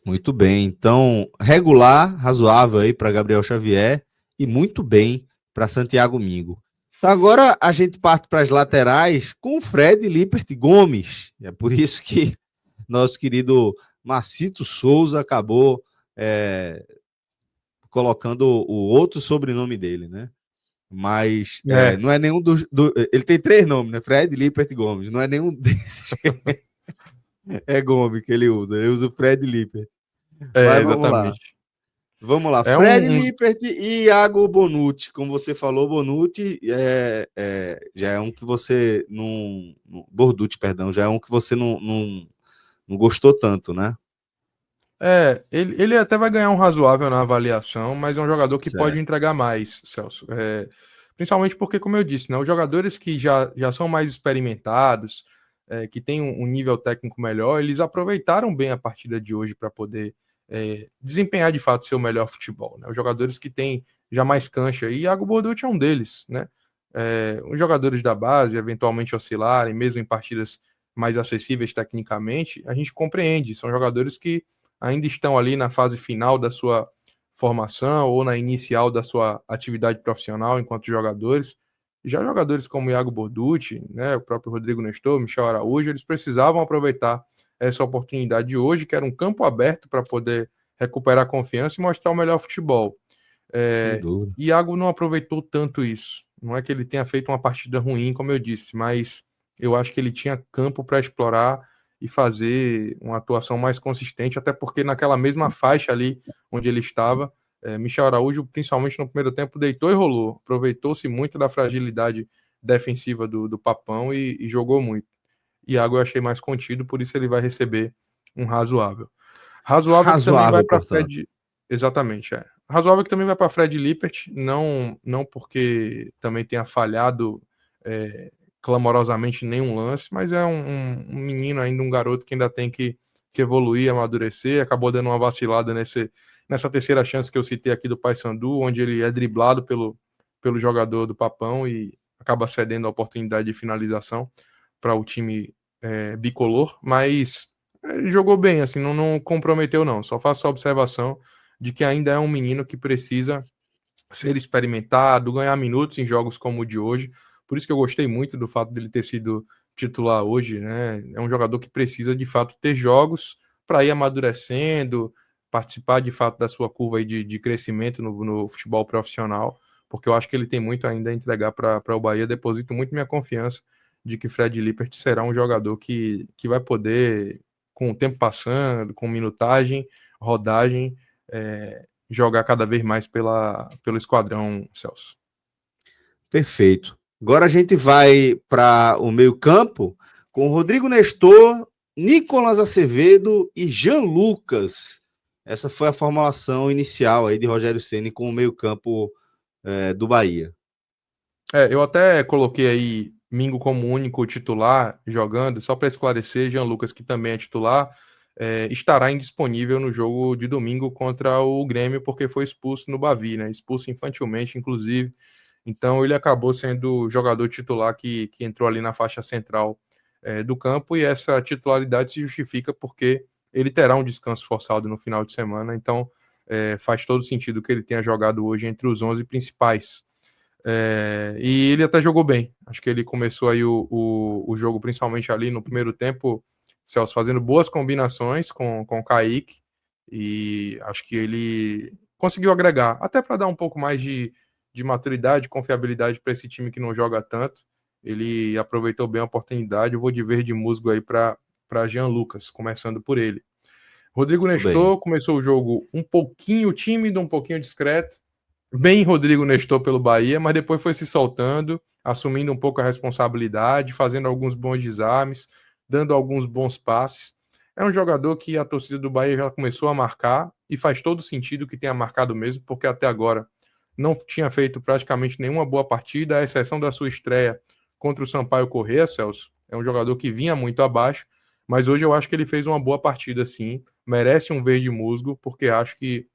Muito bem, então regular, razoável aí para Gabriel Xavier e muito bem para Santiago Mingo. Então agora a gente parte para as laterais com o Fred Lippert Gomes. É por isso que nosso querido Macito Souza acabou colocando o outro sobrenome dele, né? Mas não é nenhum dos... Ele tem 3 nomes, né? Fred Lippert Gomes. Não é nenhum desses. É Gomes que ele usa o Fred Lippert. Mas vamos lá. Exatamente. Vamos lá. Fred Lippert e Iago Bonucci. Como você falou, Bonucci já é um que você não... Borducci, perdão. Já é um que você não gostou tanto, né? Ele até vai ganhar um razoável na avaliação, mas é um jogador que pode Certo. entregar mais, Celso. Principalmente porque, como eu disse, né, os jogadores que já são mais experimentados, que têm um nível técnico melhor, eles aproveitaram bem a partida de hoje para poder desempenhar de fato seu melhor futebol. Né? Os jogadores que têm já mais cancha, e Iago Borducci é um deles. Né? Os jogadores da base, eventualmente oscilarem, mesmo em partidas mais acessíveis tecnicamente, a gente compreende. São jogadores que ainda estão ali na fase final da sua formação ou na inicial da sua atividade profissional enquanto jogadores. Já jogadores como Iago Borducci, né, o próprio Rodrigo Nestor, Michel Araújo, eles precisavam aproveitar essa oportunidade de hoje, que era um campo aberto para poder recuperar confiança e mostrar o melhor futebol. Sem dúvida. Iago não aproveitou tanto isso. Não é que ele tenha feito uma partida ruim, como eu disse, mas eu acho que ele tinha campo para explorar e fazer uma atuação mais consistente, até porque naquela mesma faixa ali onde ele estava, Michel Araújo, principalmente no primeiro tempo, deitou e rolou. Aproveitou-se muito da fragilidade defensiva do Papão e jogou muito. Iago eu achei mais contido, por isso ele vai receber um razoável. Razoável que também vai Razoável, para portanto. Fred. Exatamente, Razoável que também vai para Fred Lippert, não porque também tenha falhado clamorosamente em nenhum lance, mas é um menino ainda, um garoto que ainda tem que evoluir, amadurecer. Acabou dando uma vacilada nessa terceira chance que eu citei aqui do Paysandu, onde ele é driblado pelo jogador do Papão e acaba cedendo a oportunidade de finalização para o time bicolor, mas ele jogou bem, assim, não comprometeu não, só faço a observação de que ainda é um menino que precisa ser experimentado, ganhar minutos em jogos como o de hoje, por isso que eu gostei muito do fato dele ter sido titular hoje, né? É um jogador que precisa de fato ter jogos para ir amadurecendo, participar de fato da sua curva aí de crescimento no futebol profissional, porque eu acho que ele tem muito ainda a entregar para o Bahia. Deposito muito minha confiança de que Fred Lippert será um jogador que vai poder, com o tempo passando, com minutagem, rodagem, jogar cada vez mais pelo esquadrão, Celso. Perfeito. Agora a gente vai para o meio-campo com Rodrigo Nestor, Nicolas Acevedo e Jean Lucas. Essa foi a formulação inicial aí de Rogério Ceni com o meio-campo do Bahia. Eu até coloquei aí Mingo como único titular jogando, só para esclarecer, Jean Lucas, que também é titular, estará indisponível no jogo de domingo contra o Grêmio, porque foi expulso no Bavi, né? Expulso infantilmente, inclusive. Então ele acabou sendo o jogador titular que entrou ali na faixa central do campo, e essa titularidade se justifica porque ele terá um descanso forçado no final de semana, então faz todo sentido que ele tenha jogado hoje entre os 11 principais. E ele até jogou bem. Acho que ele começou aí o jogo, principalmente ali no primeiro tempo, Celso, fazendo boas combinações com o Kaique, e acho que ele conseguiu agregar, até para dar um pouco mais de maturidade, confiabilidade para esse time que não joga tanto. Ele aproveitou bem a oportunidade. Eu vou de verde musgo aí para Jean Lucas, começando por ele. Rodrigo Nestor começou o jogo um pouquinho tímido, um pouquinho discreto, bem Rodrigo Nestor pelo Bahia, mas depois foi se soltando, assumindo um pouco a responsabilidade, fazendo alguns bons desarmes, dando alguns bons passes. É um jogador que a torcida do Bahia já começou a marcar, e faz todo sentido que tenha marcado mesmo, porque até agora não tinha feito praticamente nenhuma boa partida, à exceção da sua estreia contra o Sampaio Corrêa, Celso. É um jogador que vinha muito abaixo, mas hoje eu acho que ele fez uma boa partida sim, merece um verde musgo, porque acho que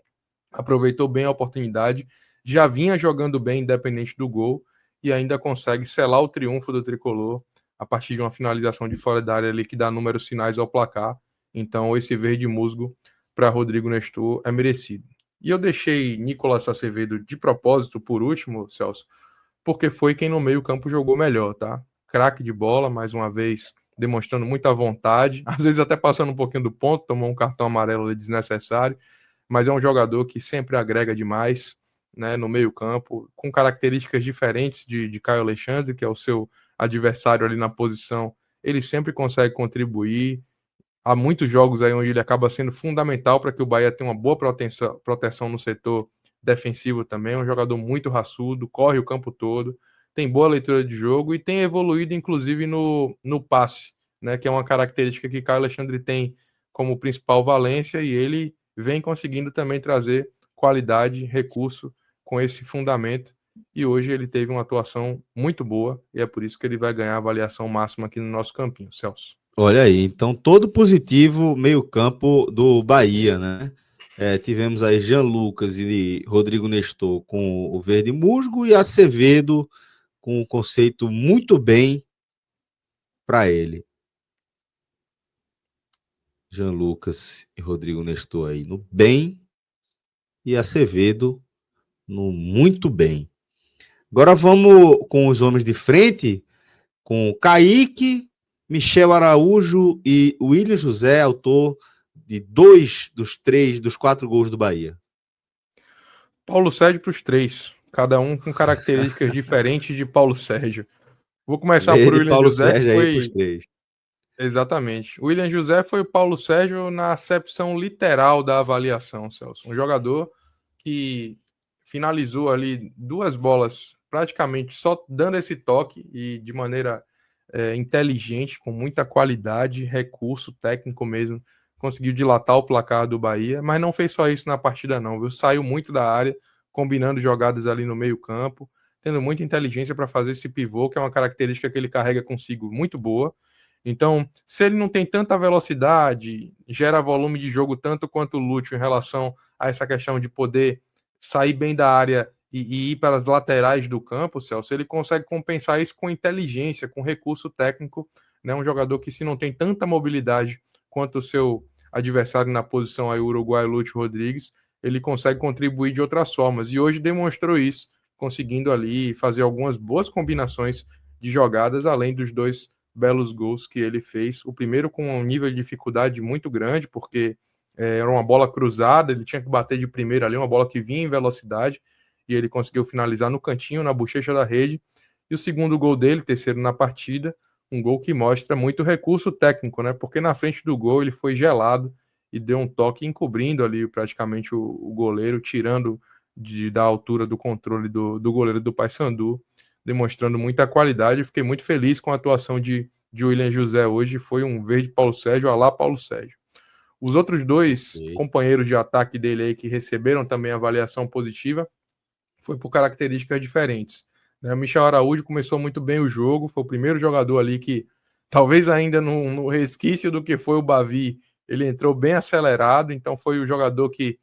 aproveitou bem a oportunidade, já vinha jogando bem independente do gol, e ainda consegue selar o triunfo do Tricolor a partir de uma finalização de fora da área ali que dá números finais ao placar. Então esse verde musgo para Rodrigo Nestor é merecido. E eu deixei Nicolas Acevedo de propósito por último, Celso, porque foi quem no meio-campo jogou melhor, tá? Craque de bola, mais uma vez, demonstrando muita vontade, às vezes até passando um pouquinho do ponto, tomou um cartão amarelo ali desnecessário, mas é um jogador que sempre agrega demais, né, no meio-campo, com características diferentes de Caio Alexandre, que é o seu adversário ali na posição. Ele sempre consegue contribuir. Há muitos jogos aí onde ele acaba sendo fundamental para que o Bahia tenha uma boa proteção no setor defensivo também. É um jogador muito raçudo, corre o campo todo, tem boa leitura de jogo e tem evoluído, inclusive, no passe, né, que é uma característica que Caio Alexandre tem como principal valência, e ele vem conseguindo também trazer qualidade, recurso com esse fundamento, e hoje ele teve uma atuação muito boa, e é por isso que ele vai ganhar a avaliação máxima aqui no nosso campinho, Celso. Olha aí, então todo positivo meio campo do Bahia, né? Tivemos aí Jean Lucas e Rodrigo Nestor com o verde musgo e Acevedo com o conceito muito bem para ele. Jean Lucas e Rodrigo Nestor aí no bem e Acevedo no muito bem. Agora vamos com os homens de frente, com Kaique, Michel Araújo e William José, autor de 2 dos 4 gols do Bahia. Paulo Sérgio para os 3, cada um com características diferentes de Paulo Sérgio. Vou começar por William Paulo José, Sérgio que foi... aí pros 3. Exatamente. O William José foi o Paulo Sérgio na acepção literal da avaliação, Celso. Um jogador que finalizou ali 2 bolas praticamente só dando esse toque e de maneira inteligente, com muita qualidade, recurso técnico mesmo, conseguiu dilatar o placar do Bahia, mas não fez só isso na partida não, viu? Saiu muito da área, combinando jogadas ali no meio campo, tendo muita inteligência para fazer esse pivô, que é uma característica que ele carrega consigo muito boa. Então, se ele não tem tanta velocidade, gera volume de jogo tanto quanto o Lúcio em relação a essa questão de poder sair bem da área e ir para as laterais do campo, Celso, ele consegue compensar isso com inteligência, com recurso técnico, né? Um jogador que, se não tem tanta mobilidade quanto o seu adversário na posição aí, o uruguaio Lúcio Rodrigues, ele consegue contribuir de outras formas, e hoje demonstrou isso, conseguindo ali fazer algumas boas combinações de jogadas, além dos 2 belos gols que ele fez. O primeiro com um nível de dificuldade muito grande, porque era uma bola cruzada, ele tinha que bater de primeira ali, uma bola que vinha em velocidade, e ele conseguiu finalizar no cantinho, na bochecha da rede. E o segundo gol dele, terceiro na partida, um gol que mostra muito recurso técnico, né? Porque na frente do gol ele foi gelado e deu um toque encobrindo ali praticamente o goleiro, tirando da altura do controle do goleiro do Paysandu, demonstrando muita qualidade. Fiquei muito feliz com a atuação de William José hoje. Foi um verde Paulo Sérgio, alá Paulo Sérgio. Os outros 2 companheiros de ataque dele aí que receberam também avaliação positiva foi por características diferentes. O Michel Araújo começou muito bem o jogo, foi o primeiro jogador ali que, talvez ainda no resquício do que foi o Bavi, ele entrou bem acelerado, então foi o jogador que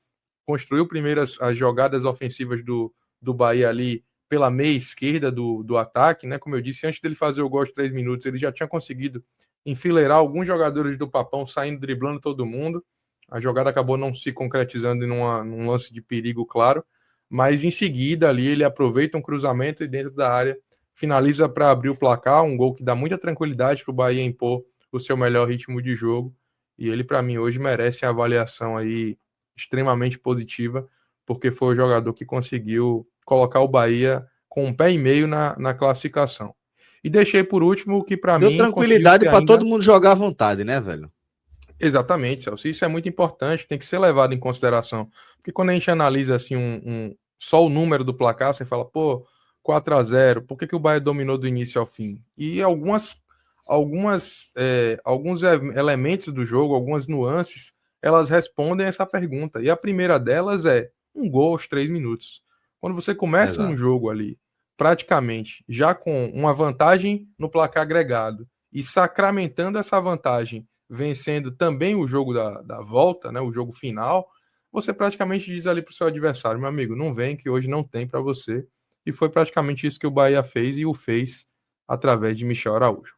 construiu primeiro as jogadas ofensivas do Bahia ali pela meia esquerda do ataque, né? Como eu disse, antes dele fazer o gol aos 3 minutos, ele já tinha conseguido enfileirar alguns jogadores do Papão, saindo, driblando todo mundo. A jogada acabou não se concretizando num lance de perigo, claro, mas em seguida ali ele aproveita um cruzamento e dentro da área finaliza para abrir o placar, um gol que dá muita tranquilidade para o Bahia impor o seu melhor ritmo de jogo, e ele, para mim, hoje merece a avaliação aí extremamente positiva, porque foi o jogador que conseguiu colocar o Bahia com 1,5 pé na classificação. E deixei por último o que para mim... Deu tranquilidade para todo mundo jogar à vontade, né, velho? Exatamente, Celso. Isso é muito importante, tem que ser levado em consideração. Porque quando a gente analisa assim só o número do placar, você fala, 4-0, por que o Bahia dominou do início ao fim? E alguns elementos do jogo, algumas nuances, elas respondem essa pergunta. E a primeira delas é um gol aos 3 minutos. Quando você começa um jogo ali, praticamente, já com uma vantagem no placar agregado, e sacramentando essa vantagem, vencendo também o jogo da volta, né, o jogo final, você praticamente diz ali para o seu adversário, meu amigo, não vem que hoje não tem para você. E foi praticamente isso que o Bahia fez, e o fez através de Michel Araújo.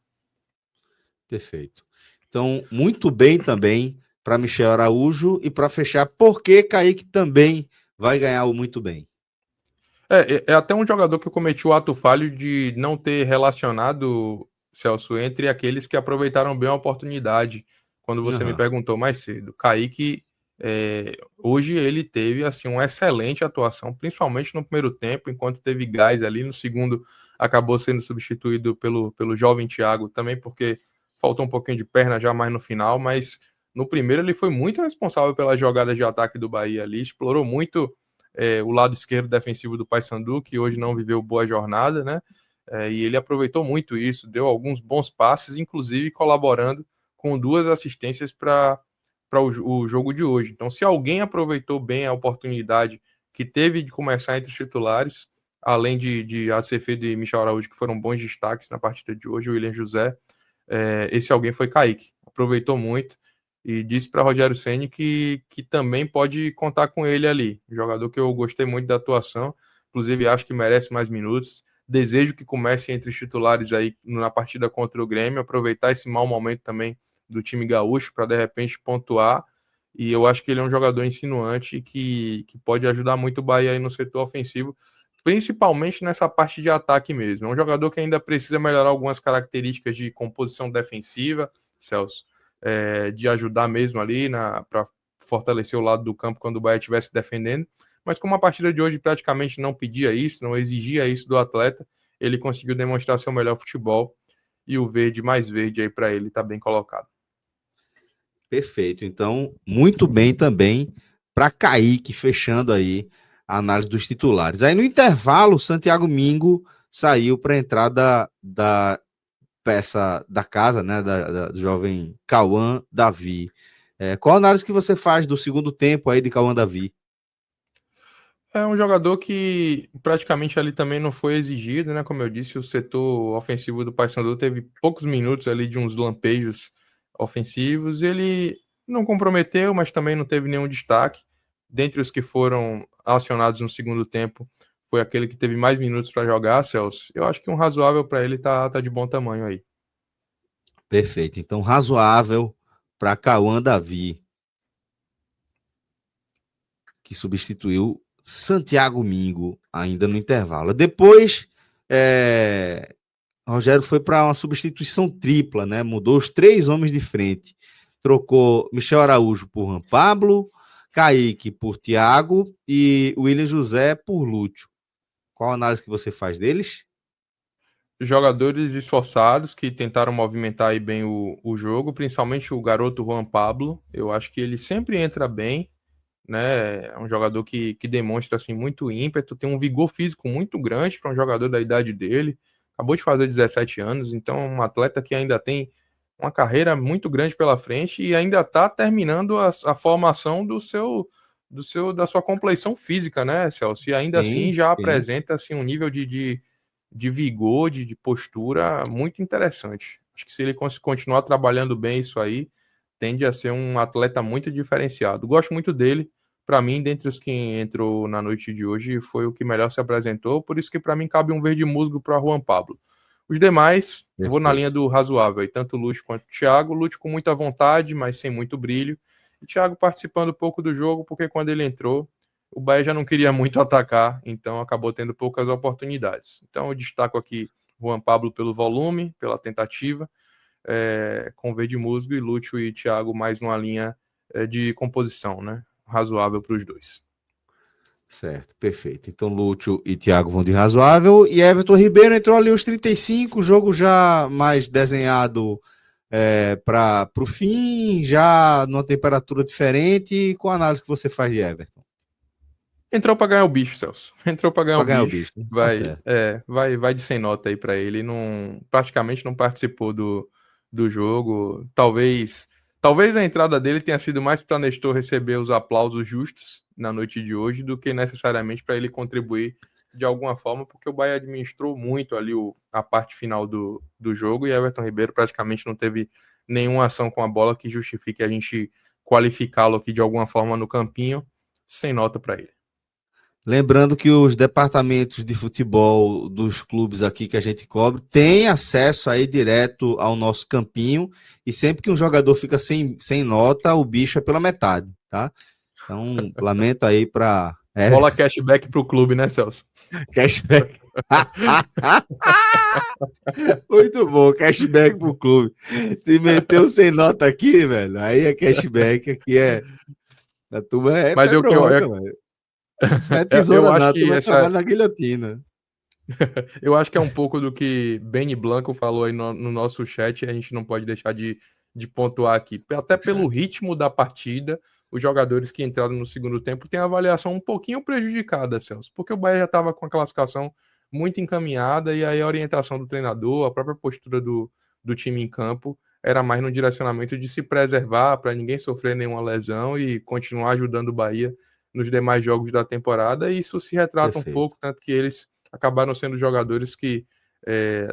Perfeito. Então, muito bem também para Michel Araújo, e para fechar, porque Kaique também vai ganhar o muito bem. É até um jogador que eu cometi o ato falho de não ter relacionado, Celso, entre aqueles que aproveitaram bem a oportunidade, quando você me perguntou mais cedo. Kaique, hoje ele teve assim, uma excelente atuação, principalmente no primeiro tempo, enquanto teve gás ali. No segundo, acabou sendo substituído pelo jovem Thiago, também porque faltou um pouquinho de perna já mais no final, mas no primeiro ele foi muito responsável pelas jogadas de ataque do Bahia ali, explorou muito o lado esquerdo defensivo do Paysandu, que hoje não viveu boa jornada, né? E ele aproveitou muito isso, deu alguns bons passes, inclusive colaborando com 2 assistências para para o jogo de hoje. Então, se alguém aproveitou bem a oportunidade que teve de começar entre os titulares, além de Acevedo e Michel Araújo, que foram bons destaques na partida de hoje, o William José, esse alguém foi Kaique. Aproveitou muito e disse para Rogério Ceni que também pode contar com ele ali. Um jogador que eu gostei muito da atuação, inclusive acho que merece mais minutos. Desejo que comece entre os titulares aí na partida contra o Grêmio, aproveitar esse mau momento também do time gaúcho para de repente pontuar, e eu acho que ele é um jogador insinuante que pode ajudar muito o Bahia aí no setor ofensivo, principalmente nessa parte de ataque mesmo. É um jogador que ainda precisa melhorar algumas características de composição defensiva, Celso, de ajudar mesmo ali para fortalecer o lado do campo quando o Bahia estivesse defendendo, mas como a partida de hoje praticamente não pedia isso, não exigia isso do atleta, ele conseguiu demonstrar seu melhor futebol, e o verde mais verde aí para ele está bem colocado. Perfeito. Então, muito bem também para Kaique, fechando aí a análise dos titulares. Aí no intervalo, Santiago Mingo saiu para a entrada da peça da casa, né, do jovem Cauã Davi. Qual a análise que você faz do segundo tempo aí de Cauã Davi? É um jogador que praticamente ali também não foi exigido, né? Como eu disse, o setor ofensivo do Paysandu teve poucos minutos ali de uns lampejos ofensivos. Ele não comprometeu, mas também não teve nenhum destaque. Dentre os que foram acionados no segundo tempo, foi aquele que teve mais minutos para jogar, Celso. Eu acho que um razoável para ele tá de bom tamanho aí. Perfeito. Então, razoável para Cauã Davi, que substituiu Santiago Mingo ainda no intervalo. Depois, Rogério foi para uma substituição tripla, né? Mudou os 3 homens de frente. Trocou Michel Araújo por Juan Pablo, Kaique por Thiago e William José por Lúcio. Qual a análise que você faz deles? Jogadores esforçados que tentaram movimentar aí bem o jogo, principalmente o garoto Juan Pablo. Eu acho que ele sempre entra bem, né? É um jogador que demonstra assim muito ímpeto, tem um vigor físico muito grande para um jogador da idade dele. Acabou de fazer 17 anos, então é um atleta que ainda tem uma carreira muito grande pela frente e ainda está terminando a formação da sua compleição física, né, Celso? E ainda assim já apresenta assim um nível de vigor, de postura muito interessante. Acho que se ele continuar trabalhando bem isso aí, tende a ser um atleta muito diferenciado. Gosto muito dele. Para mim, dentre os que entrou na noite de hoje, foi o que melhor se apresentou. Por isso que para mim cabe um verde musgo para Juan Pablo. Os demais, vou na linha do razoável. Tanto o Lúcio quanto o Thiago. Lúcio com muita vontade, mas sem muito brilho. E o Thiago participando pouco do jogo, porque quando ele entrou, o Bahia já não queria muito atacar, então acabou tendo poucas oportunidades. Então eu destaco aqui Juan Pablo pelo volume, pela tentativa, com verde musgo, e Lúcio e Thiago mais numa linha de composição, né? Razoável para os dois. Certo, perfeito. Então Lúcio e Thiago vão de razoável, e Everton Ribeiro entrou ali aos 35, o jogo já mais desenhado para o fim, já numa temperatura diferente. Qual a análise que você faz de Everton? Entrou para ganhar o bicho, Celso. Entrou para ganhar o bicho. Né? Vai de sem nota aí para ele. Praticamente não participou do jogo. Talvez a entrada dele tenha sido mais para Nestor receber os aplausos justos na noite de hoje do que necessariamente para ele contribuir de alguma forma, porque o Bahia administrou muito ali a parte final do jogo, e Everton Ribeiro praticamente não teve nenhuma ação com a bola que justifique a gente qualificá-lo aqui de alguma forma no campinho. Sem nota para ele. Lembrando que os departamentos de futebol dos clubes aqui que a gente cobre têm acesso aí direto ao nosso campinho, e sempre que um jogador fica sem nota, o bicho é pela metade, tá? Então, lamento aí para... Bola cashback pro clube, né, Celso? Cashback. Muito bom, cashback pro clube. Se meteu sem nota aqui, velho, aí é cashback, aqui a turma Mas eu bronca, velho. Não é tesoura não, tu vai trabalhar na guilhotina. Eu acho que é um pouco do que Benny Blanco falou aí no nosso chat, e a gente não pode deixar de pontuar aqui. Até pelo ritmo da partida, os jogadores que entraram no segundo tempo têm a avaliação um pouquinho prejudicada, Celso, porque o Bahia já estava com a classificação muito encaminhada, e aí a orientação do treinador, a própria postura do time em campo, era mais no direcionamento de se preservar para ninguém sofrer nenhuma lesão e continuar ajudando o Bahia nos demais jogos da temporada, e isso se retrata um pouco, tanto que eles acabaram sendo jogadores que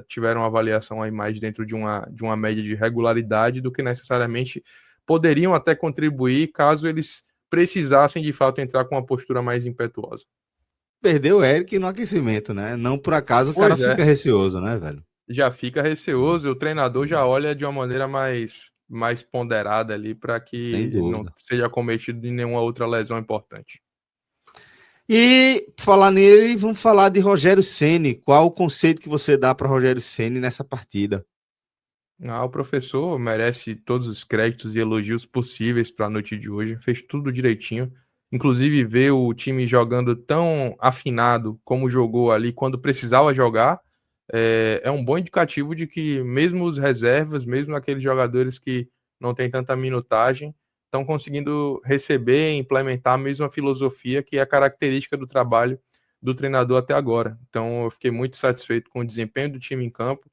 tiveram uma avaliação aí mais dentro de uma média de regularidade do que necessariamente poderiam até contribuir caso eles precisassem de fato entrar com uma postura mais impetuosa. Perdeu o Eric no aquecimento, né? Não por acaso o cara fica receoso, né, velho? Já fica receoso, o treinador já olha de uma maneira mais ponderada ali para que não seja cometido de nenhuma outra lesão importante. E falar nele, vamos falar de Rogério Ceni. Qual o conceito que você dá para Rogério Ceni nessa partida? O professor merece todos os créditos e elogios possíveis para a noite de hoje. Fez tudo direitinho. Inclusive, ver o time jogando tão afinado como jogou ali quando precisava jogar é um bom indicativo de que mesmo os reservas, mesmo aqueles jogadores que não têm tanta minutagem, estão conseguindo receber e implementar a mesma filosofia que é a característica do trabalho do treinador até agora. Então, eu fiquei muito satisfeito com o desempenho do time em campo,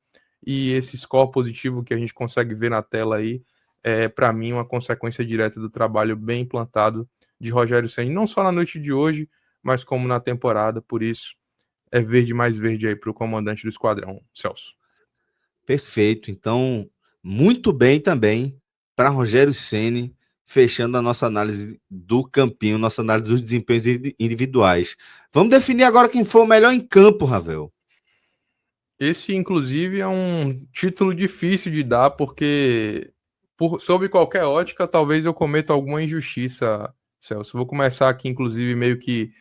e esse score positivo que a gente consegue ver na tela aí é, para mim, uma consequência direta do trabalho bem implantado de Rogério Ceni, não só na noite de hoje, mas como na temporada. Por isso, é verde mais verde aí para o comandante do esquadrão, Celso. Perfeito. Então, muito bem também para Rogério Ceni, fechando a nossa análise do campinho, nossa análise dos desempenhos individuais. Vamos definir agora quem foi o melhor em campo, Ravel. Esse, inclusive, é um título difícil de dar, porque, sob qualquer ótica, talvez eu cometa alguma injustiça, Celso. Vou começar aqui, inclusive, meio que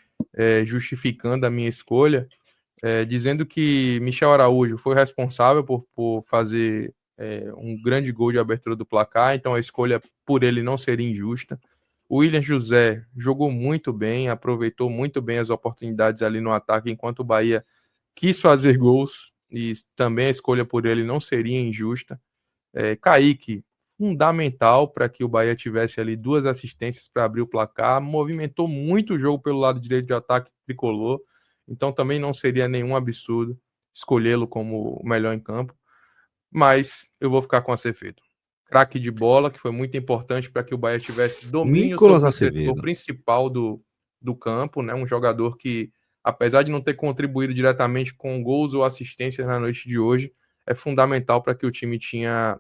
justificando a minha escolha, dizendo que Michel Araújo foi responsável por fazer um grande gol de abertura do placar, então a escolha por ele não seria injusta. O William José jogou muito bem, aproveitou muito bem as oportunidades ali no ataque, enquanto o Bahia quis fazer gols, e também a escolha por ele não seria injusta. Kaique, fundamental para que o Bahia tivesse ali 2 assistências para abrir o placar, movimentou muito o jogo pelo lado direito de ataque tricolor, então também não seria nenhum absurdo escolhê-lo como o melhor em campo, mas eu vou ficar com o Acevedo. Craque de bola, que foi muito importante para que o Bahia tivesse domínio sobre o setor principal do campo, né? Um jogador que, apesar de não ter contribuído diretamente com gols ou assistências na noite de hoje, é fundamental para que o time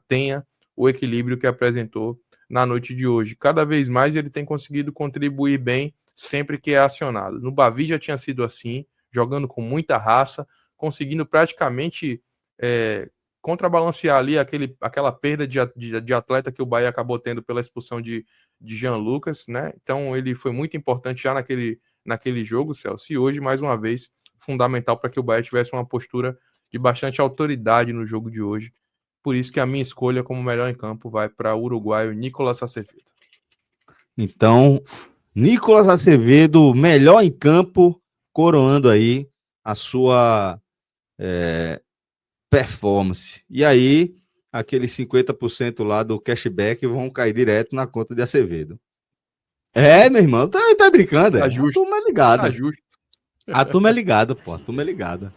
tenha o equilíbrio que apresentou na noite de hoje. Cada vez mais ele tem conseguido contribuir bem sempre que é acionado. No Bavi já tinha sido assim, jogando com muita raça, conseguindo praticamente contrabalancear ali aquela perda de atleta que o Bahia acabou tendo pela expulsão de Jean Lucas, né? Então ele foi muito importante já naquele jogo, Celso, e hoje, mais uma vez, fundamental para que o Bahia tivesse uma postura de bastante autoridade no jogo de hoje. Por isso que a minha escolha como melhor em campo vai para o uruguaio Nicolas Acevedo. Então, Nicolas Acevedo, melhor em campo, coroando aí a sua performance. E aí, aqueles 50% lá do cashback vão cair direto na conta de Acevedo. Meu irmão, tá brincando. Tá justo. A turma é ligada. Tá justo. A turma é ligada, pô. A turma é ligada.